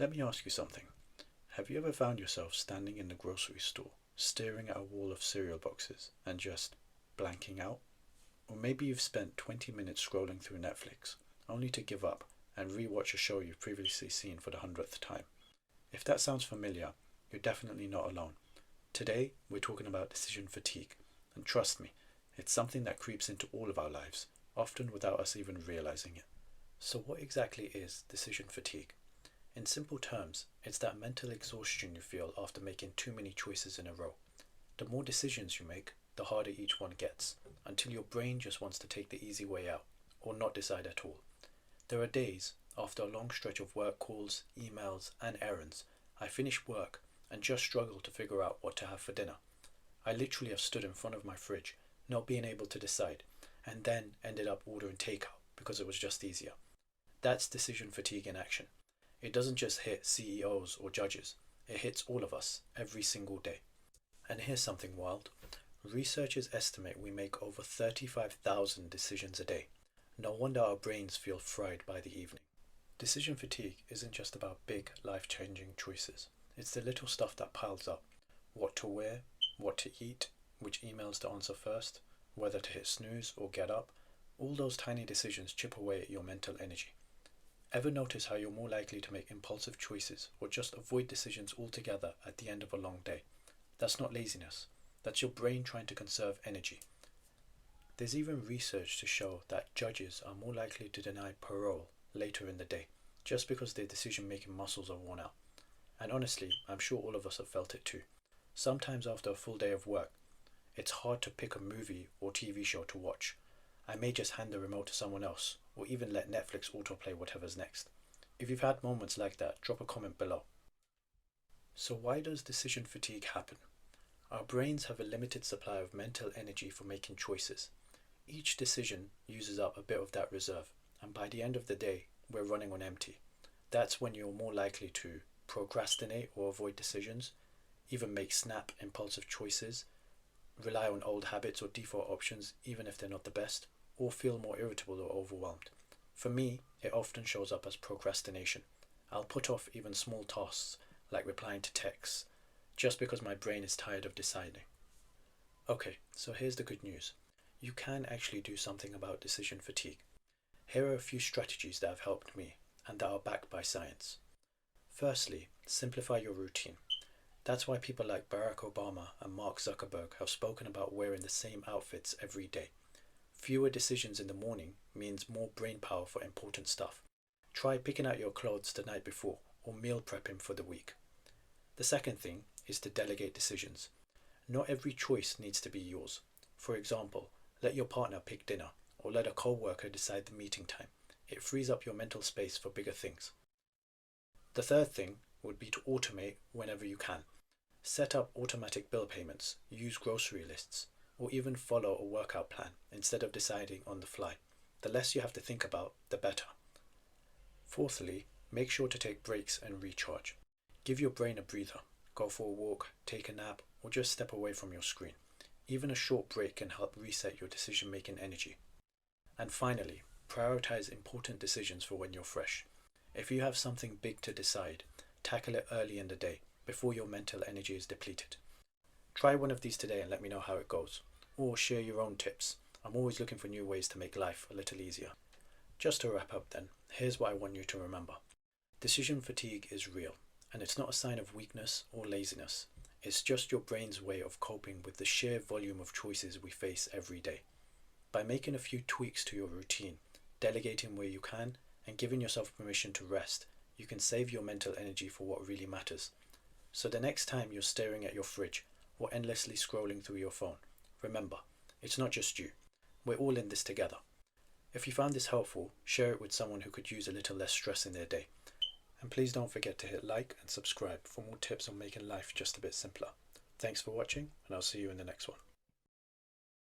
Let me ask you something. Have you ever found yourself standing in the grocery store, staring at a wall of cereal boxes and just blanking out? Or maybe you've spent 20 minutes scrolling through Netflix, only to give up and rewatch a show you've previously seen for the 100th time. If that sounds familiar, you're definitely not alone. Today, we're talking about decision fatigue, and trust me, it's something that creeps into all of our lives, often without us even realizing it. So what exactly is decision fatigue? In simple terms, it's that mental exhaustion you feel after making too many choices in a row. The more decisions you make, the harder each one gets, until your brain just wants to take the easy way out, or not decide at all. There are days, after a long stretch of work calls, emails, and errands, I finish work and just struggle to figure out what to have for dinner. I literally have stood in front of my fridge, not being able to decide, and then ended up ordering takeout because it was just easier. That's decision fatigue in action. It doesn't just hit CEOs or judges, it hits all of us every single day. And here's something wild. Researchers estimate we make over 35,000 decisions a day. No wonder our brains feel fried by the evening. Decision fatigue isn't just about big, life-changing choices. It's the little stuff that piles up. What to wear, what to eat, which emails to answer first, whether to hit snooze or get up. All those tiny decisions chip away at your mental energy. Ever notice how you're more likely to make impulsive choices or just avoid decisions altogether at the end of a long day? That's not laziness. That's your brain trying to conserve energy. There's even research to show that judges are more likely to deny parole later in the day, just because their decision-making muscles are worn out. And honestly, I'm sure all of us have felt it too. Sometimes after a full day of work, it's hard to pick a movie or TV show to watch. I may just hand the remote to someone else, or even let Netflix autoplay whatever's next. If you've had moments like that, drop a comment below. So why does decision fatigue happen? Our brains have a limited supply of mental energy for making choices. Each decision uses up a bit of that reserve, and by the end of the day, we're running on empty. That's when you're more likely to procrastinate or avoid decisions, even make snap, impulsive choices, rely on old habits or default options even if they're not the best, or feel more irritable or overwhelmed. For me, it often shows up as procrastination. I'll put off even small tasks like replying to texts, just because my brain is tired of deciding. Okay, so here's the good news. You can actually do something about decision fatigue. Here are a few strategies that have helped me and that are backed by science. Firstly, simplify your routine. That's why people like Barack Obama and Mark Zuckerberg have spoken about wearing the same outfits every day. Fewer decisions in the morning means more brain power for important stuff. Try picking out your clothes the night before or meal prepping for the week. The second thing is to delegate decisions. Not every choice needs to be yours. For example, let your partner pick dinner or let a co-worker decide the meeting time. It frees up your mental space for bigger things. The third thing would be to automate whenever you can. Set up automatic bill payments, use grocery lists, or even follow a workout plan instead of deciding on the fly. The less you have to think about, the better. Fourthly, make sure to take breaks and recharge. Give your brain a breather. Go for a walk, take a nap, or just step away from your screen. Even a short break can help reset your decision-making energy. And finally, prioritize important decisions for when you're fresh. If you have something big to decide, tackle it early in the day, before your mental energy is depleted. Try one of these today and let me know how it goes. Or share your own tips. I'm always looking for new ways to make life a little easier. Just to wrap up then, here's what I want you to remember. Decision fatigue is real, and it's not a sign of weakness or laziness. It's just your brain's way of coping with the sheer volume of choices we face every day. By making a few tweaks to your routine, delegating where you can, and giving yourself permission to rest, you can save your mental energy for what really matters. So the next time you're staring at your fridge or endlessly scrolling through your phone, remember, it's not just you. We're all in this together. If you found this helpful, share it with someone who could use a little less stress in their day. And please don't forget to hit like and subscribe for more tips on making life just a bit simpler. Thanks for watching, and I'll see you in the next one.